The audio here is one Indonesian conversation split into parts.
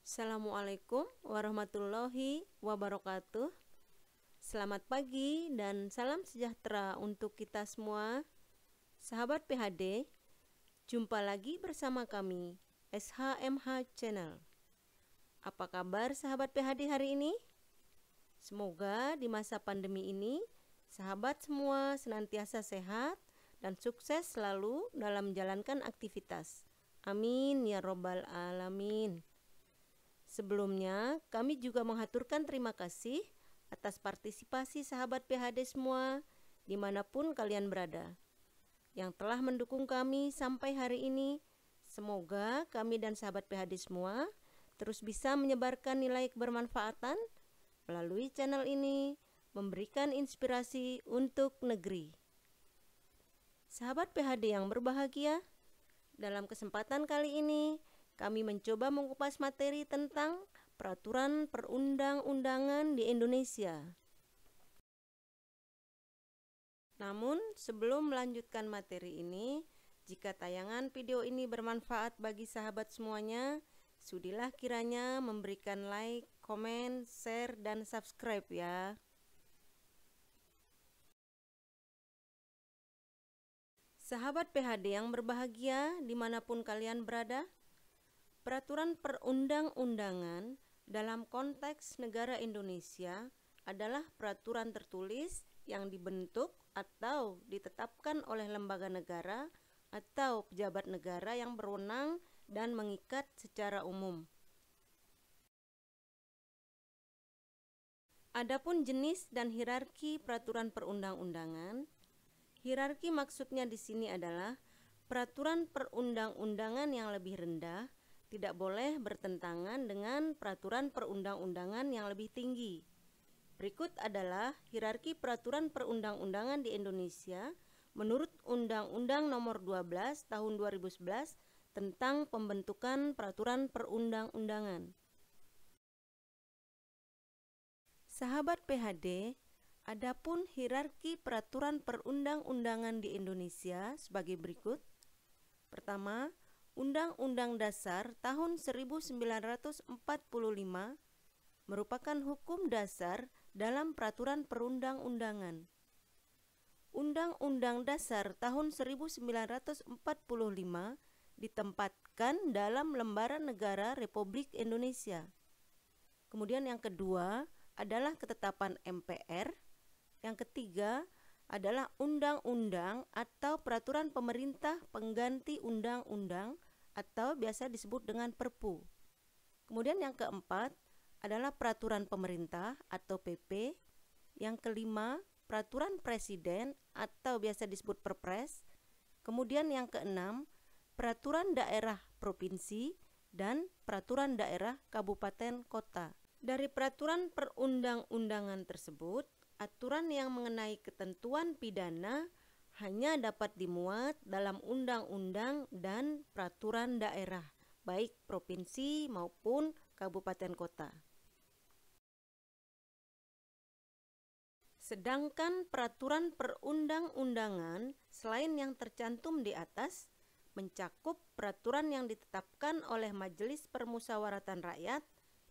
Assalamualaikum warahmatullahi wabarakatuh. Selamat pagi dan salam sejahtera untuk kita semua. Sahabat PHD, jumpa lagi bersama kami, SHMH Channel. Apa kabar sahabat PHD hari ini? Semoga di masa pandemi ini, sahabat semua senantiasa sehat dan sukses selalu dalam menjalankan aktivitas. Amin ya robbal alamin. Sebelumnya, kami juga mengaturkan terima kasih atas partisipasi sahabat PHD semua dimanapun kalian berada yang telah mendukung kami sampai hari ini. Semoga kami dan sahabat PHD semua terus bisa menyebarkan nilai kebermanfaatan melalui channel ini, memberikan inspirasi untuk negeri. Sahabat PHD yang berbahagia, dalam kesempatan kali ini kami mencoba mengupas materi tentang peraturan perundang-undangan di Indonesia. Namun, sebelum melanjutkan materi ini, jika tayangan video ini bermanfaat bagi sahabat semuanya, sudilah kiranya memberikan like, komen, share, dan subscribe ya. Sahabat PHD yang berbahagia dimanapun kalian berada, peraturan perundang-undangan dalam konteks negara Indonesia adalah peraturan tertulis yang dibentuk atau ditetapkan oleh lembaga negara atau pejabat negara yang berwenang dan mengikat secara umum. Adapun jenis dan hierarki peraturan perundang-undangan, hierarki maksudnya di sini adalah peraturan perundang-undangan yang lebih rendah tidak boleh bertentangan dengan peraturan perundang-undangan yang lebih tinggi. Berikut adalah hierarki peraturan perundang-undangan di Indonesia menurut Undang-Undang Nomor 12 Tahun 2011 tentang pembentukan peraturan perundang-undangan. Sahabat PHD, adapun hierarki peraturan perundang-undangan di Indonesia sebagai berikut. Pertama, Undang-Undang Dasar tahun 1945 merupakan hukum dasar dalam peraturan perundang-undangan. Undang-Undang Dasar tahun 1945 ditempatkan dalam Lembaran Negara Republik Indonesia. Kemudian yang kedua adalah ketetapan MPR. Yang ketiga adalah undang-undang atau peraturan pemerintah pengganti undang-undang atau biasa disebut dengan Perpu. Kemudian yang keempat adalah peraturan pemerintah atau PP. Yang kelima, peraturan presiden atau biasa disebut Perpres. Kemudian yang keenam, peraturan daerah provinsi dan peraturan daerah kabupaten kota. Dari peraturan perundang-undangan tersebut, aturan yang mengenai ketentuan pidana hanya dapat dimuat dalam undang-undang dan peraturan daerah, baik provinsi maupun kabupaten kota. Sedangkan peraturan perundang-undangan selain yang tercantum di atas, mencakup peraturan yang ditetapkan oleh Majelis Permusyawaratan Rakyat,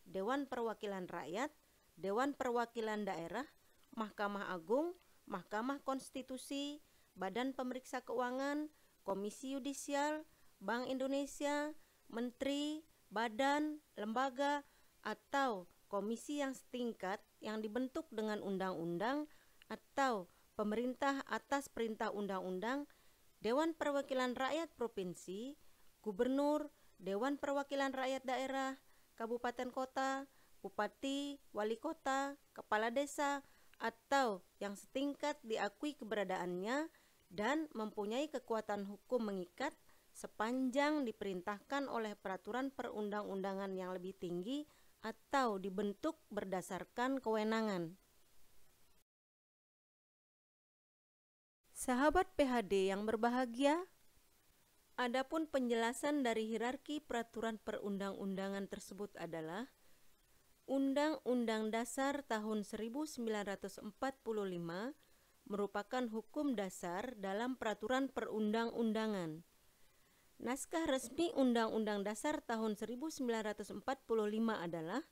Dewan Perwakilan Rakyat, Dewan Perwakilan Daerah, Mahkamah Agung, Mahkamah Konstitusi, Badan Pemeriksa Keuangan, Komisi Yudisial, Bank Indonesia, Menteri, Badan, Lembaga, atau komisi yang setingkat yang dibentuk dengan undang-undang atau pemerintah atas perintah undang-undang, Dewan Perwakilan Rakyat Provinsi, Gubernur, Dewan Perwakilan Rakyat Daerah, Kabupaten Kota, Bupati, Wali Kota, Kepala Desa, atau yang setingkat diakui keberadaannya dan mempunyai kekuatan hukum mengikat sepanjang diperintahkan oleh peraturan perundang-undangan yang lebih tinggi atau dibentuk berdasarkan kewenangan. Sahabat PHD yang berbahagia, adapun penjelasan dari hierarki peraturan perundang-undangan tersebut adalah Undang-Undang Dasar tahun 1945 merupakan hukum dasar dalam peraturan perundang-undangan. Naskah resmi Undang-Undang Dasar tahun 1945 adalah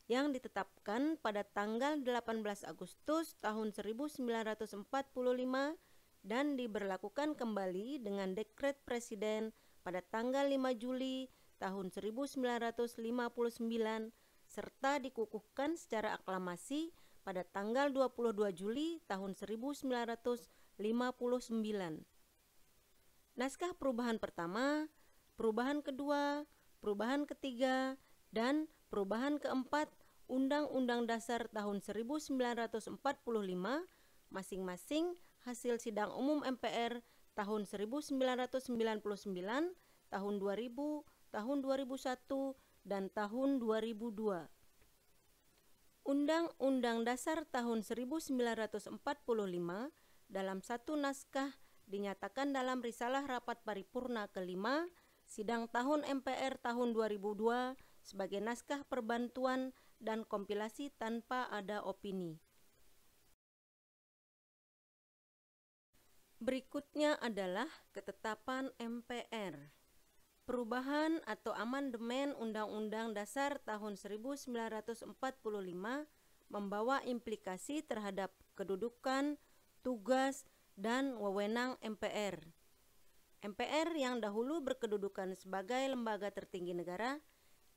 yang ditetapkan pada tanggal 18 Agustus tahun 1945 dan diberlakukan kembali dengan Dekret Presiden pada tanggal 5 Juli tahun 1959 serta dikukuhkan secara aklamasi pada tanggal 22 Juli tahun 1959. Naskah perubahan pertama, perubahan kedua, perubahan ketiga, dan perubahan keempat Undang-Undang Dasar tahun 1945 masing-masing hasil sidang umum MPR tahun 1999, tahun 2000, tahun 2001, dan tahun 2002. Undang-Undang Dasar tahun 1945 dalam satu naskah dinyatakan dalam Risalah Rapat Paripurna kelima Sidang Tahun MPR tahun 2002 sebagai naskah perbantuan dan kompilasi tanpa ada opini. Berikutnya adalah ketetapan MPR. Perubahan atau amandemen Undang-Undang Dasar tahun 1945 membawa implikasi terhadap kedudukan, tugas, dan wewenang MPR. MPR yang dahulu berkedudukan sebagai lembaga tertinggi negara,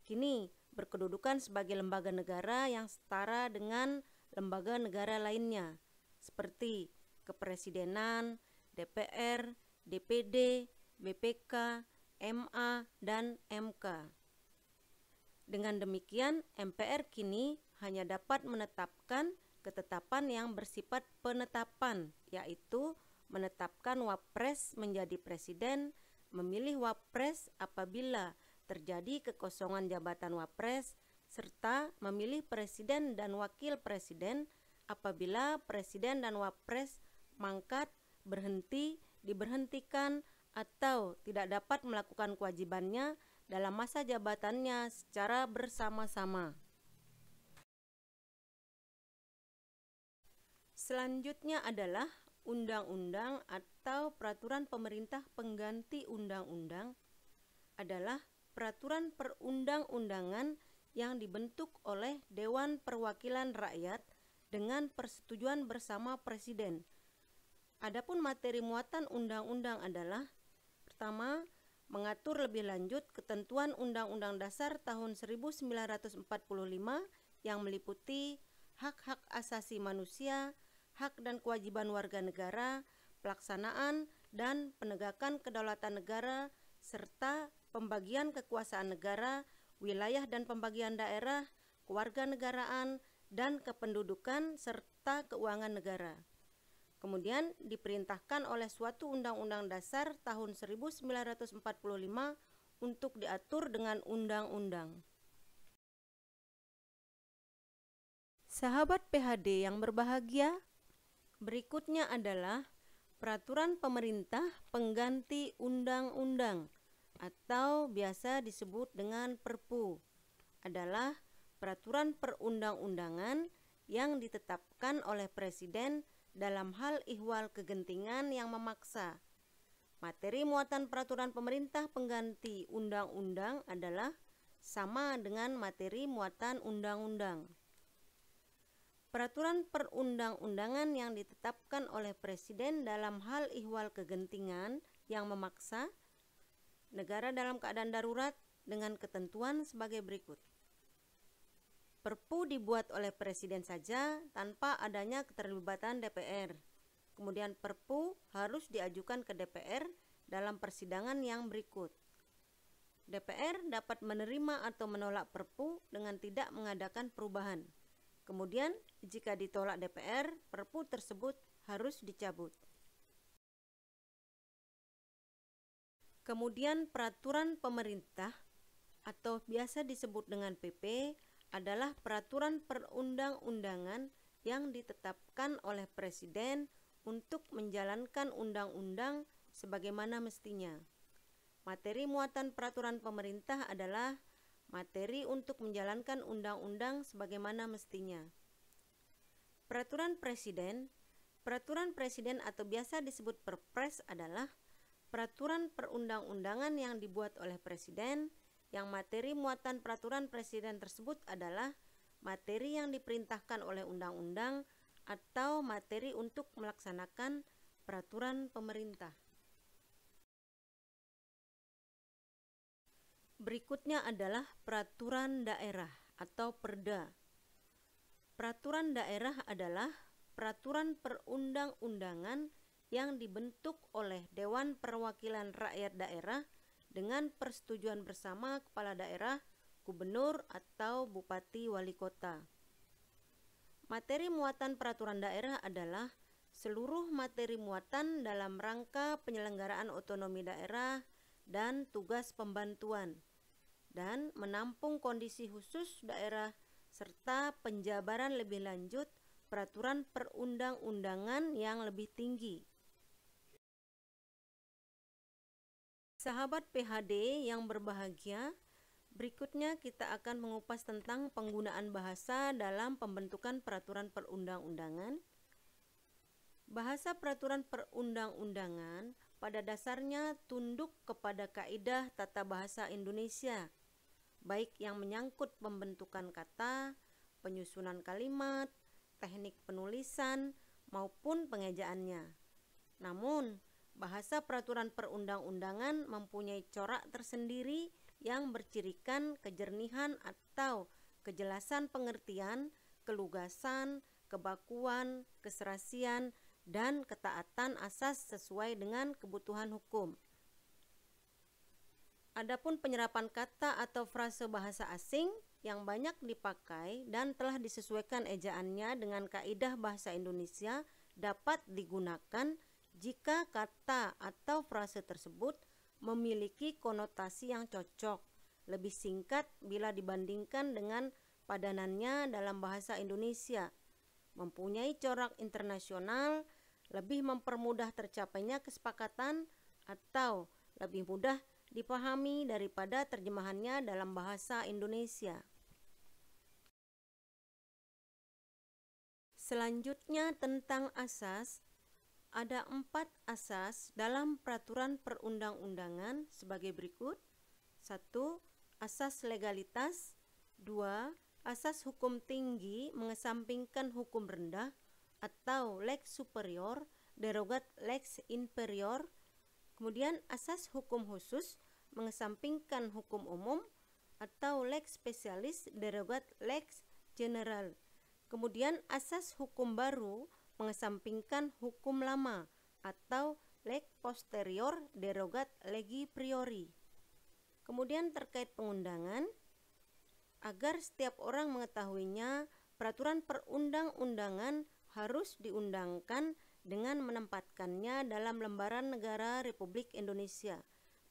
kini berkedudukan sebagai lembaga negara yang setara dengan lembaga negara lainnya, seperti Kepresidenan, DPR, DPD, BPK, MA, dan MK. Dengan demikian, MPR kini hanya dapat menetapkan ketetapan yang bersifat penetapan, yaitu menetapkan Wapres menjadi presiden, memilih Wapres apabila terjadi kekosongan jabatan Wapres, serta memilih presiden dan wakil presiden apabila presiden dan Wapres mangkat, berhenti, diberhentikan, atau tidak dapat melakukan kewajibannya dalam masa jabatannya secara bersama-sama. Selanjutnya adalah undang-undang atau peraturan pemerintah pengganti undang-undang adalah peraturan perundang-undangan yang dibentuk oleh Dewan Perwakilan Rakyat dengan persetujuan bersama Presiden. Adapun materi muatan undang-undang adalah: pertama, mengatur lebih lanjut ketentuan Undang-Undang Dasar tahun 1945 yang meliputi hak-hak asasi manusia, hak dan kewajiban warga negara, pelaksanaan dan penegakan kedaulatan negara, serta pembagian kekuasaan negara, wilayah dan pembagian daerah, kewarganegaraan, dan kependudukan, serta keuangan negara. Kemudian diperintahkan oleh suatu Undang-Undang Dasar tahun 1945 untuk diatur dengan undang-undang. Sahabat PHD yang berbahagia, berikutnya adalah peraturan pemerintah pengganti undang-undang atau biasa disebut dengan Perpu, adalah peraturan perundang-undangan yang ditetapkan oleh Presiden dalam hal ihwal kegentingan yang memaksa. Materi muatan peraturan pemerintah pengganti undang-undang adalah sama dengan materi muatan undang-undang. Peraturan perundang-undangan yang ditetapkan oleh Presiden dalam hal ihwal kegentingan yang memaksa negara dalam keadaan darurat dengan ketentuan sebagai berikut. Perpu dibuat oleh Presiden saja tanpa adanya keterlibatan DPR. Kemudian Perpu harus diajukan ke DPR dalam persidangan yang berikut. DPR dapat menerima atau menolak Perpu dengan tidak mengadakan perubahan. Kemudian, jika ditolak DPR, Perpu tersebut harus dicabut. Kemudian, peraturan pemerintah atau biasa disebut dengan PP adalah peraturan perundang-undangan yang ditetapkan oleh Presiden untuk menjalankan undang-undang sebagaimana mestinya. Materi muatan peraturan pemerintah adalah materi untuk menjalankan undang-undang sebagaimana mestinya. Peraturan Presiden atau biasa disebut Perpres adalah peraturan perundang-undangan yang dibuat oleh Presiden, yang materi muatan peraturan Presiden tersebut adalah materi yang diperintahkan oleh undang-undang atau materi untuk melaksanakan peraturan pemerintah. Berikutnya adalah peraturan daerah atau Perda. Peraturan daerah adalah peraturan perundang-undangan yang dibentuk oleh Dewan Perwakilan Rakyat Daerah dengan persetujuan bersama kepala daerah, gubernur, atau bupati wali kota. Materi muatan peraturan daerah adalah seluruh materi muatan dalam rangka penyelenggaraan otonomi daerah dan tugas pembantuan, dan menampung kondisi khusus daerah serta penjabaran lebih lanjut peraturan perundang-undangan yang lebih tinggi. Sahabat PHD yang berbahagia, berikutnya kita akan mengupas tentang penggunaan bahasa dalam pembentukan peraturan perundang-undangan. Bahasa peraturan perundang-undangan pada dasarnya tunduk kepada kaidah tata bahasa Indonesia, baik yang menyangkut pembentukan kata, penyusunan kalimat, teknik penulisan, maupun pengejaannya. Namun, bahasa peraturan perundang-undangan mempunyai corak tersendiri yang bercirikan kejernihan atau kejelasan pengertian, kelugasan, kebakuan, keserasian, dan ketaatan asas sesuai dengan kebutuhan hukum. Adapun penyerapan kata atau frase bahasa asing yang banyak dipakai dan telah disesuaikan ejaannya dengan kaidah bahasa Indonesia dapat digunakan jika kata atau frase tersebut memiliki konotasi yang cocok, lebih singkat bila dibandingkan dengan padanannya dalam bahasa Indonesia, mempunyai corak internasional, lebih mempermudah tercapainya kesepakatan, atau lebih mudah dipahami daripada terjemahannya dalam bahasa Indonesia. Selanjutnya tentang asas, ada 4 asas dalam peraturan perundang-undangan sebagai berikut. 1. Asas legalitas. 2. Asas hukum tinggi mengesampingkan hukum rendah atau lex superior derogat lex inferior. Kemudian asas hukum khusus mengesampingkan hukum umum atau lex specialis derogat lex general. Kemudian asas hukum baru mengesampingkan hukum lama atau lex posterior derogat legi priori. Kemudian terkait pengundangan, agar setiap orang mengetahuinya, peraturan perundang-undangan harus diundangkan dengan menempatkannya dalam lembaran negara Republik Indonesia,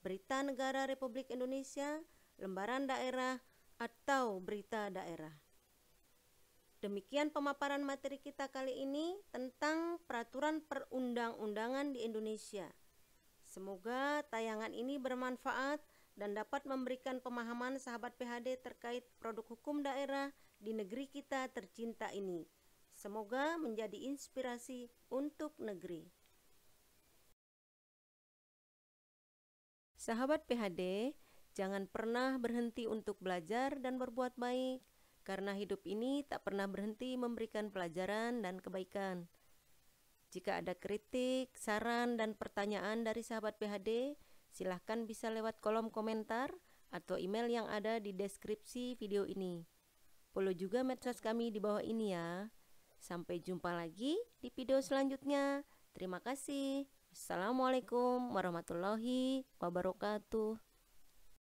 berita negara Republik Indonesia, lembaran daerah, atau berita daerah. Demikian pemaparan materi kita kali ini tentang peraturan perundang-undangan di Indonesia. Semoga tayangan ini bermanfaat dan dapat memberikan pemahaman sahabat PHD terkait produk hukum daerah di negeri kita tercinta ini. Semoga menjadi inspirasi untuk negeri. Sahabat PHD, jangan pernah berhenti untuk belajar dan berbuat baik, karena hidup ini tak pernah berhenti memberikan pelajaran dan kebaikan. Jika ada kritik, saran, dan pertanyaan dari sahabat PHD, silahkan bisa lewat kolom komentar atau email yang ada di deskripsi video ini. Follow juga medsos kami di bawah ini ya. Sampai jumpa lagi di video selanjutnya. Terima kasih. Assalamualaikum warahmatullahi wabarakatuh.